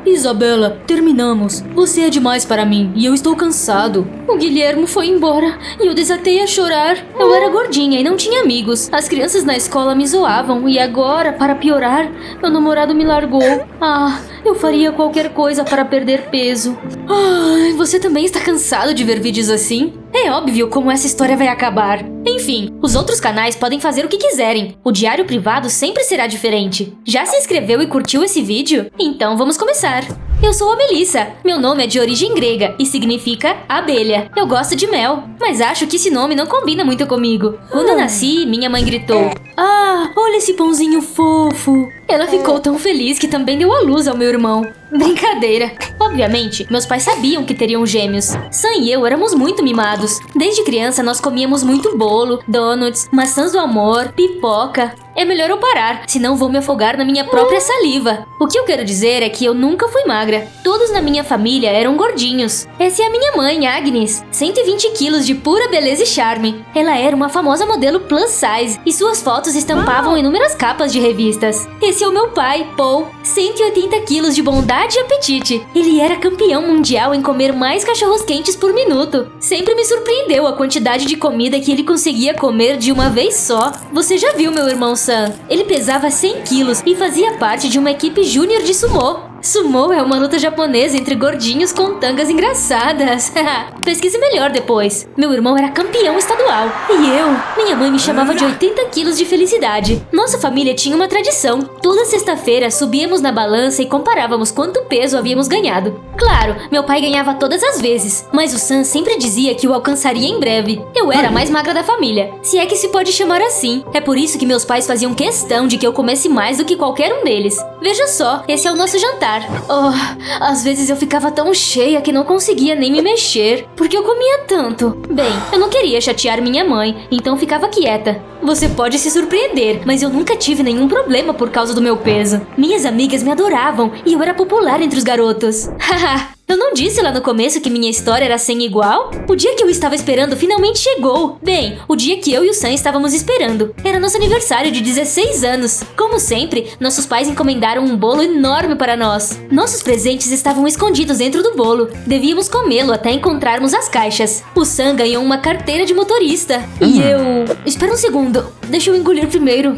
Isabela, terminamos. Você é demais para mim e eu estou cansado. O Guilhermo foi embora e eu desatei a chorar. Eu era gordinha e não tinha amigos. As crianças na escola me zoavam e agora, para piorar, meu namorado me largou. Eu faria qualquer coisa para perder peso. Você também está cansado de ver vídeos assim? É óbvio como essa história vai acabar. Enfim, os outros canais podem fazer o que quiserem. O Diário Privado sempre será diferente. Já se inscreveu e curtiu esse vídeo? Então vamos começar. Eu sou a Melissa. Meu nome é de origem grega e significa abelha. Eu gosto de mel, mas acho que esse nome não combina muito comigo. Quando eu nasci, minha mãe gritou: olha esse pãozinho fofo. Ela ficou tão feliz que também deu à luz ao meu irmão. Brincadeira. Obviamente, meus pais sabiam que teriam gêmeos. Sam e eu éramos muito mimados. Desde criança, nós comíamos muito bolo, donuts, maçãs do amor, pipoca. É melhor eu parar, senão vou me afogar na minha própria saliva. O que eu quero dizer é que eu nunca fui magra. Todos na minha família eram gordinhos. Essa é a minha mãe, Agnes. 120 quilos de pura beleza e charme. Ela era uma famosa modelo plus size e suas fotos estampavam inúmeras capas de revistas. Esse é o meu pai, Paul. 180 quilos de bondade e apetite. Ele era campeão mundial em comer mais cachorros quentes por minuto. Sempre me surpreendeu a quantidade de comida que ele conseguia comer de uma vez só. Você já viu meu irmão Sam? Ele pesava 100 quilos e fazia parte de uma equipe júnior de sumô. Sumô é uma luta japonesa entre gordinhos com tangas engraçadas. Pesquise melhor depois. Meu irmão era campeão estadual. E minha mãe me chamava de 80 quilos de felicidade. Nossa família tinha uma tradição. Toda sexta-feira subíamos na balança e comparávamos quanto peso havíamos ganhado. Claro, meu pai ganhava todas as vezes, mas o Sam sempre dizia que o alcançaria em breve. Eu era a mais magra da família, se é que se pode chamar assim. É por isso que meus pais faziam questão de que eu comesse mais do que qualquer um deles. Veja só, esse é o nosso jantar. Às vezes eu ficava tão cheia que não conseguia nem me mexer, porque eu comia tanto. Bem, eu não queria chatear minha mãe, então ficava quieta. Você pode se surpreender, mas eu nunca tive nenhum problema por causa do meu peso. Minhas amigas me adoravam e eu era popular entre os garotos. Haha. Eu não disse lá no começo que minha história era sem igual? O dia que eu estava esperando finalmente chegou. Bem, o dia que eu e o Sam estávamos esperando. Era nosso aniversário de 16 anos. Como sempre, nossos pais encomendaram um bolo enorme para nós. Nossos presentes estavam escondidos dentro do bolo. Devíamos comê-lo até encontrarmos as caixas. O Sam ganhou uma carteira de motorista. E eu... Espera um segundo. Deixa eu engolir primeiro.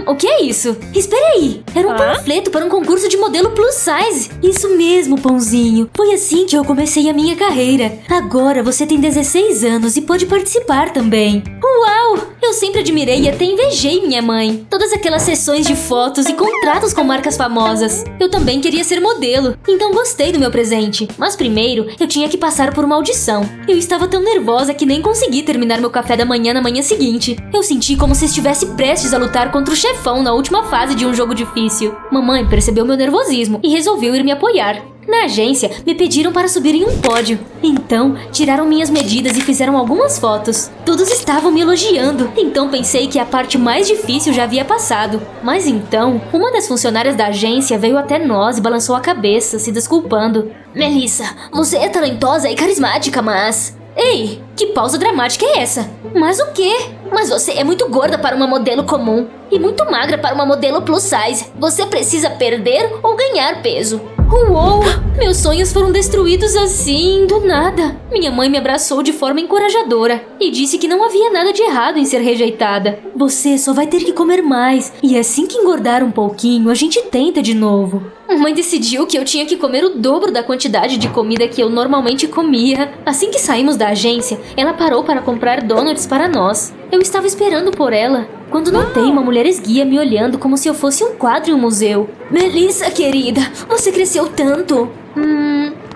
O que é isso? Espere aí. Era um panfleto para um concurso de modelo plus size. Isso mesmo, pãozinho. Foi assim que eu comecei a minha carreira. Agora você tem 16 anos e pode participar também. Uau! Eu sempre admirei e até invejei minha mãe. Todas aquelas sessões de fotos e contratos com marcas famosas. Eu também queria ser modelo, então gostei do meu presente. Mas primeiro, eu tinha que passar por uma audição. Eu estava tão nervosa que nem consegui terminar meu café da manhã na manhã seguinte. Eu senti como se estivesse prestes a lutar contra o chefão na última fase de um jogo difícil. Mamãe percebeu meu nervosismo e resolveu ir me apoiar. Na agência, me pediram para subir em um pódio. Então, tiraram minhas medidas e fizeram algumas fotos. Todos estavam me elogiando, então pensei que a parte mais difícil já havia passado. Mas então, uma das funcionárias da agência veio até nós e balançou a cabeça, se desculpando. Melissa, você é talentosa e carismática, mas... Ei, que pausa dramática é essa? Mas o quê? Mas você é muito gorda para uma modelo comum e muito magra para uma modelo plus size. Você precisa perder ou ganhar peso. Uou! Meus sonhos foram destruídos assim, do nada. Minha mãe me abraçou de forma encorajadora e disse que não havia nada de errado em ser rejeitada. Você só vai ter que comer mais e assim que engordar um pouquinho, a gente tenta de novo. Mamãe decidiu que eu tinha que comer o dobro da quantidade de comida que eu normalmente comia. Assim que saímos da agência, ela parou para comprar donuts para nós. Eu estava esperando por ela, quando notei uma mulher esguia me olhando como se eu fosse um quadro em um museu. Melissa, querida, você cresceu tanto.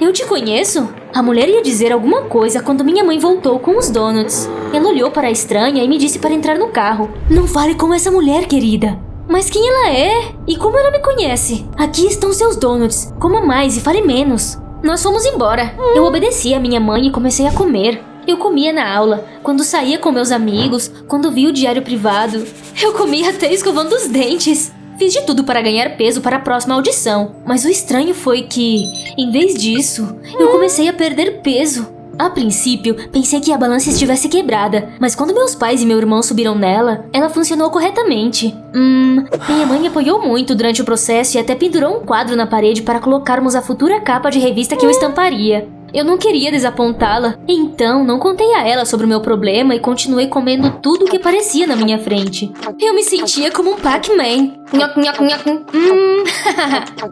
Eu te conheço? A mulher ia dizer alguma coisa quando minha mãe voltou com os donuts. Ela olhou para a estranha e me disse para entrar no carro. Não fale com essa mulher, querida. Mas quem ela é? E como ela me conhece? Aqui estão seus donuts. Coma mais e fale menos. Nós fomos embora. Eu obedeci a minha mãe e comecei a comer. Eu comia na aula, quando saía com meus amigos, quando via o Diário Privado. Eu comia até escovando os dentes. Fiz de tudo para ganhar peso para a próxima audição. Mas o estranho foi que, em vez disso, eu comecei a perder peso. A princípio, pensei que a balança estivesse quebrada, mas quando meus pais e meu irmão subiram nela, ela funcionou corretamente. Minha mãe me apoiou muito durante o processo e até pendurou um quadro na parede para colocarmos a futura capa de revista que eu estamparia. Eu não queria desapontá-la, então não contei a ela sobre o meu problema e continuei comendo tudo o que aparecia na minha frente. Eu me sentia como um Pac-Man.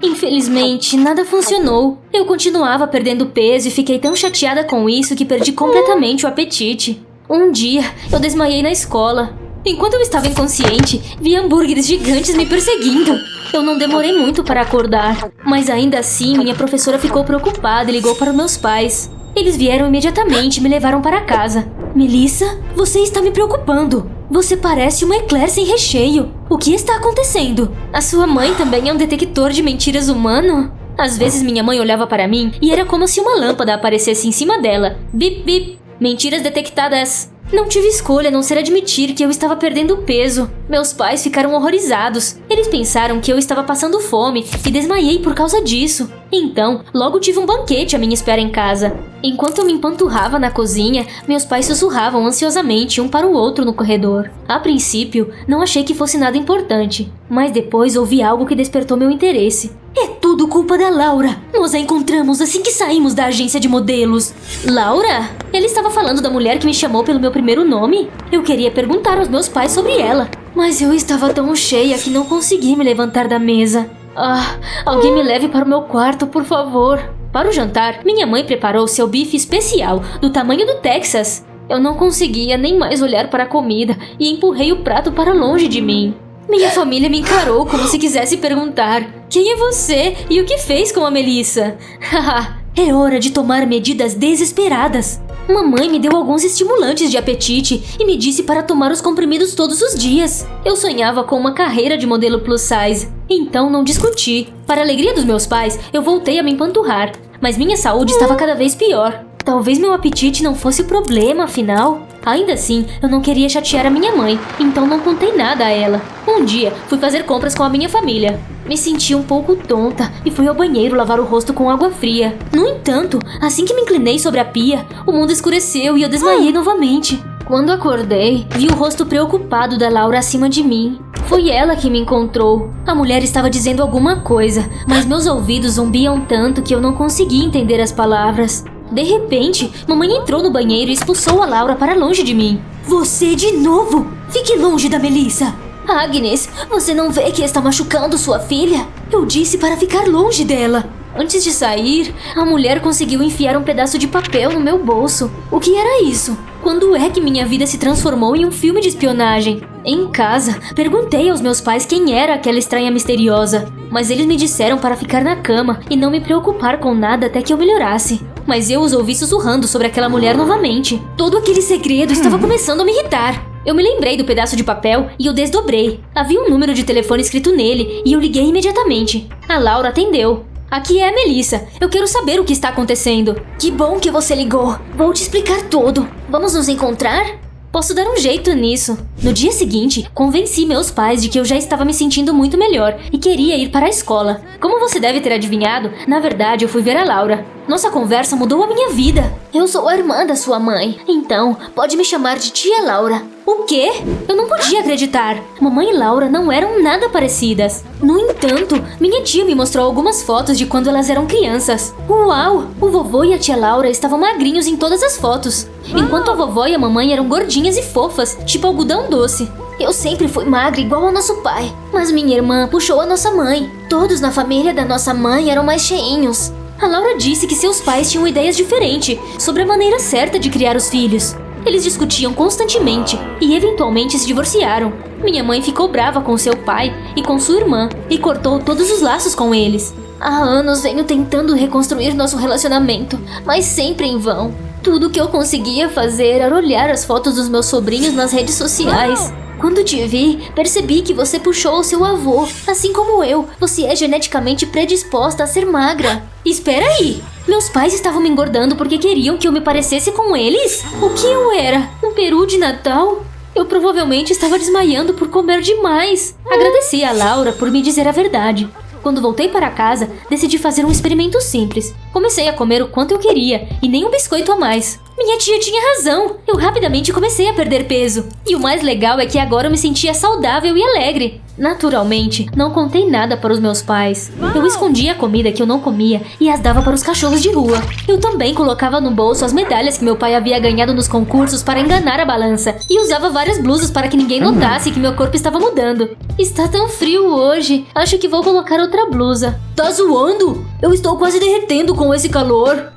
Infelizmente, nada funcionou. Eu continuava perdendo peso e fiquei tão chateada com isso que perdi completamente o apetite. Um dia, eu desmaiei na escola. Enquanto eu estava inconsciente, vi hambúrgueres gigantes me perseguindo. Eu não demorei muito para acordar, mas ainda assim minha professora ficou preocupada e ligou para meus pais. Eles vieram imediatamente e me levaram para casa. Melissa, você está me preocupando. Você parece uma eclair sem recheio. O que está acontecendo? A sua mãe também é um detector de mentiras humano? Às vezes minha mãe olhava para mim e era como se uma lâmpada aparecesse em cima dela. Bip, bip. Mentiras detectadas. Não tive escolha a não ser admitir que eu estava perdendo peso. Meus pais ficaram horrorizados. Eles pensaram que eu estava passando fome e desmaiei por causa disso. Então, logo tive um banquete à minha espera em casa. Enquanto eu me empanturrava na cozinha, meus pais sussurravam ansiosamente um para o outro no corredor. A princípio, não achei que fosse nada importante, mas depois ouvi algo que despertou meu interesse. É tudo culpa da Laura. Nós a encontramos assim que saímos da agência de modelos. Laura? Ele estava falando da mulher que me chamou pelo meu primeiro nome? Eu queria perguntar aos meus pais sobre ela, mas eu estava tão cheia que não consegui me levantar da mesa. Alguém me leve para o meu quarto, por favor. Para o jantar, minha mãe preparou seu bife especial, do tamanho do Texas. Eu não conseguia nem mais olhar para a comida e empurrei o prato para longe de mim. Minha família me encarou como se quisesse perguntar: quem é você e o que fez com a Melissa? É hora de tomar medidas desesperadas. Mamãe me deu alguns estimulantes de apetite e me disse para tomar os comprimidos todos os dias. Eu sonhava com uma carreira de modelo plus size, então não discuti. Para a alegria dos meus pais, eu voltei a me empanturrar, mas minha saúde estava cada vez pior. Talvez meu apetite não fosse o problema, afinal. Ainda assim, eu não queria chatear a minha mãe, então não contei nada a ela. Um dia, fui fazer compras com a minha família. Me senti um pouco tonta e fui ao banheiro lavar o rosto com água fria. No entanto, assim que me inclinei sobre a pia, o mundo escureceu e eu desmaiei novamente. Quando acordei, vi o rosto preocupado da Laura acima de mim. Foi ela que me encontrou. A mulher estava dizendo alguma coisa, mas meus ouvidos zumbiam tanto que eu não conseguia entender as palavras. De repente, mamãe entrou no banheiro e expulsou a Laura para longe de mim. Você de novo? Fique longe da Melissa. Agnes, você não vê que está machucando sua filha? Eu disse para ficar longe dela. Antes de sair, a mulher conseguiu enfiar um pedaço de papel no meu bolso. O que era isso? Quando é que minha vida se transformou em um filme de espionagem? Em casa, perguntei aos meus pais quem era aquela estranha misteriosa, mas eles me disseram para ficar na cama e não me preocupar com nada até que eu melhorasse. Mas eu os ouvi sussurrando sobre aquela mulher novamente. Todo aquele segredo estava começando a me irritar. Eu me lembrei do pedaço de papel e o desdobrei. Havia um número de telefone escrito nele e eu liguei imediatamente. A Laura atendeu. Aqui é a Melissa. Eu quero saber o que está acontecendo. Que bom que você ligou. Vou te explicar tudo. Vamos nos encontrar? Posso dar um jeito nisso. No dia seguinte, convenci meus pais de que eu já estava me sentindo muito melhor e queria ir para a escola. Como você deve ter adivinhado, na verdade eu fui ver a Laura. Nossa conversa mudou a minha vida. Eu sou a irmã da sua mãe, então pode me chamar de tia Laura. O quê? Eu não podia acreditar. Mamãe e Laura não eram nada parecidas. No entanto, minha tia me mostrou algumas fotos de quando elas eram crianças. Uau! O vovô e a tia Laura estavam magrinhos em todas as fotos, enquanto a vovó e a mamãe eram gordinhas e fofas, tipo algodão doce. Eu sempre fui magra igual ao nosso pai, mas minha irmã puxou a nossa mãe. Todos na família da nossa mãe eram mais cheinhos. A Laura disse que seus pais tinham ideias diferentes sobre a maneira certa de criar os filhos. Eles discutiam constantemente e eventualmente se divorciaram. Minha mãe ficou brava com seu pai e com sua irmã e cortou todos os laços com eles. Há anos venho tentando reconstruir nosso relacionamento, mas sempre em vão. Tudo que eu conseguia fazer era olhar as fotos dos meus sobrinhos nas redes sociais. Quando te vi, percebi que você puxou o seu avô. Assim como eu, você é geneticamente predisposta a ser magra. Espera aí! Meus pais estavam me engordando porque queriam que eu me parecesse com eles? O que eu era? Um peru de Natal? Eu provavelmente estava desmaiando por comer demais. Agradeci a Laura por me dizer a verdade. Quando voltei para casa, decidi fazer um experimento simples. Comecei a comer o quanto eu queria, e nem um biscoito a mais. Minha tia tinha razão, eu rapidamente comecei a perder peso. E o mais legal é que agora eu me sentia saudável e alegre. Naturalmente, não contei nada para os meus pais. Eu escondia a comida que eu não comia e as dava para os cachorros de rua. Eu também colocava no bolso as medalhas que meu pai havia ganhado nos concursos para enganar a balança. E usava várias blusas para que ninguém notasse que meu corpo estava mudando. Está tão frio hoje, acho que vou colocar outra blusa. Tá zoando? Eu estou quase derretendo com esse calor.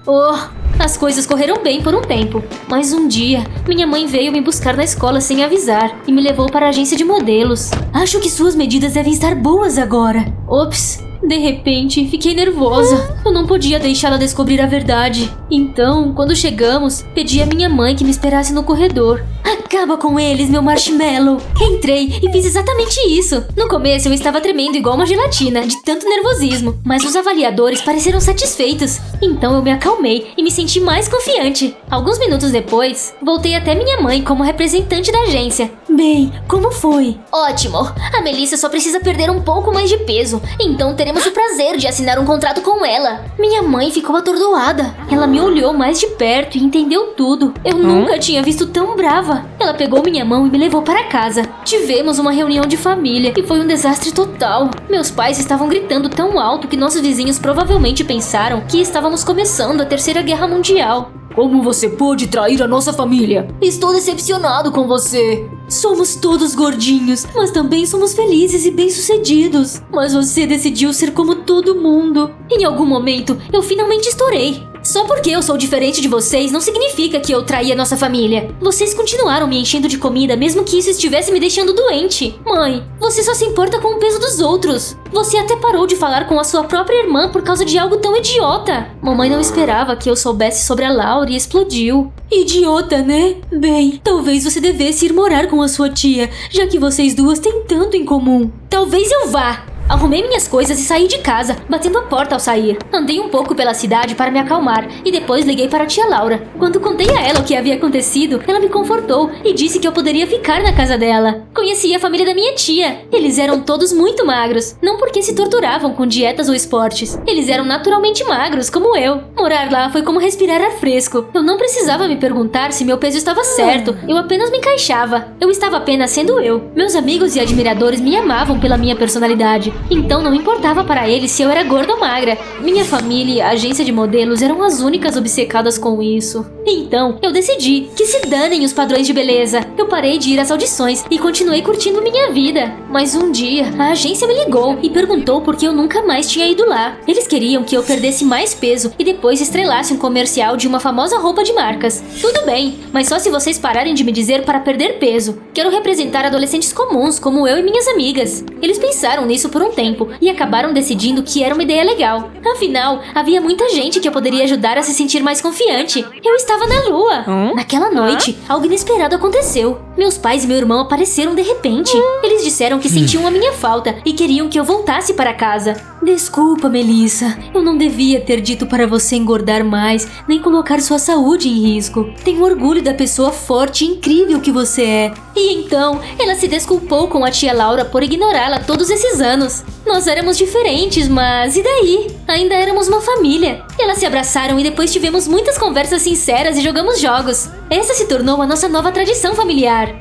As coisas correram bem por um tempo, mas um dia, minha mãe veio me buscar na escola sem avisar e me levou para a agência de modelos. Acho que suas medidas devem estar boas agora. Ops, de repente, fiquei nervosa. Eu não podia deixá-la descobrir a verdade. Então, quando chegamos, pedi à minha mãe que me esperasse no corredor. Acaba com eles, meu marshmallow! Entrei e fiz exatamente isso. No começo eu estava tremendo igual uma gelatina, de tanto nervosismo. Mas os avaliadores pareceram satisfeitos. Então eu me acalmei e me senti mais confiante. Alguns minutos depois, voltei até minha mãe como representante da agência. Bem, como foi? Ótimo! A Melissa só precisa perder um pouco mais de peso. Então teremos o prazer de assinar um contrato com ela. Minha mãe ficou atordoada. Ela me olhou mais de perto e entendeu tudo. Eu nunca tinha visto tão brava. Ela pegou minha mão e me levou para casa. Tivemos uma reunião de família e foi um desastre total. Meus pais estavam gritando tão alto que nossos vizinhos provavelmente pensaram que estávamos começando a Terceira Guerra Mundial. Como você pôde trair a nossa família? Estou decepcionado com você. Somos todos gordinhos, mas também somos felizes e bem-sucedidos. Mas você decidiu ser como todo mundo. Em algum momento, eu finalmente estourei. Só porque eu sou diferente de vocês não significa que eu traí a nossa família. Vocês continuaram me enchendo de comida mesmo que isso estivesse me deixando doente. Mãe, você só se importa com o peso dos outros. Você até parou de falar com a sua própria irmã por causa de algo tão idiota. Mamãe não esperava que eu soubesse sobre a Laura e explodiu. Idiota, né? Bem, talvez você devesse ir morar com a sua tia, já que vocês duas têm tanto em comum. Talvez eu vá. Arrumei minhas coisas e saí de casa, batendo a porta ao sair. Andei um pouco pela cidade para me acalmar e depois liguei para a tia Laura. Quando contei a ela o que havia acontecido, ela me confortou e disse que eu poderia ficar na casa dela. Conheci a família da minha tia. Eles eram todos muito magros, não porque se torturavam com dietas ou esportes. Eles eram naturalmente magros, como eu. Morar lá foi como respirar ar fresco. Eu não precisava me perguntar se meu peso estava certo, eu apenas me encaixava. Eu estava apenas sendo eu. Meus amigos e admiradores me amavam pela minha personalidade. Então não importava para eles se eu era gorda ou magra. Minha família e a agência de modelos eram as únicas obcecadas com isso. Então eu decidi que se danem os padrões de beleza. Eu parei de ir às audições e continuei curtindo minha vida. Mas um dia a agência me ligou e perguntou por que eu nunca mais tinha ido lá. Eles queriam que eu perdesse mais peso e depois estrelasse um comercial de uma famosa roupa de marcas. Tudo bem, mas só se vocês pararem de me dizer para perder peso. Quero representar adolescentes comuns como eu e minhas amigas. Eles pensaram nisso por um tempo e acabaram decidindo que era uma ideia legal. Afinal, havia muita gente que eu poderia ajudar a se sentir mais confiante. Eu estava na lua. Naquela noite, algo inesperado aconteceu. Meus pais e meu irmão apareceram de repente. Eles disseram que sentiam a minha falta e queriam que eu voltasse para casa. Desculpa, Melissa. Eu não devia ter dito para você engordar mais, nem colocar sua saúde em risco. Tenho orgulho da pessoa forte e incrível que você é. E então, ela se desculpou com a tia Laura por ignorá-la todos esses anos. Nós éramos diferentes, mas e daí? Ainda éramos uma família. Elas se abraçaram e depois tivemos muitas conversas sinceras e jogamos jogos. Essa se tornou a nossa nova tradição familiar.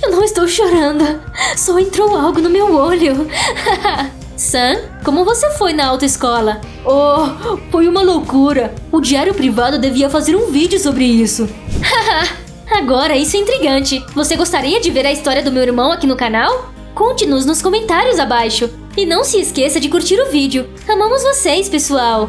Eu não estou chorando. Só entrou algo no meu olho. Sam, como você foi na autoescola? Oh, foi uma loucura. O diário privado devia fazer um vídeo sobre isso. Agora isso é intrigante. Você gostaria de ver a história do meu irmão aqui no canal? Conte-nos nos comentários abaixo. E não se esqueça de curtir o vídeo. Amamos vocês, pessoal!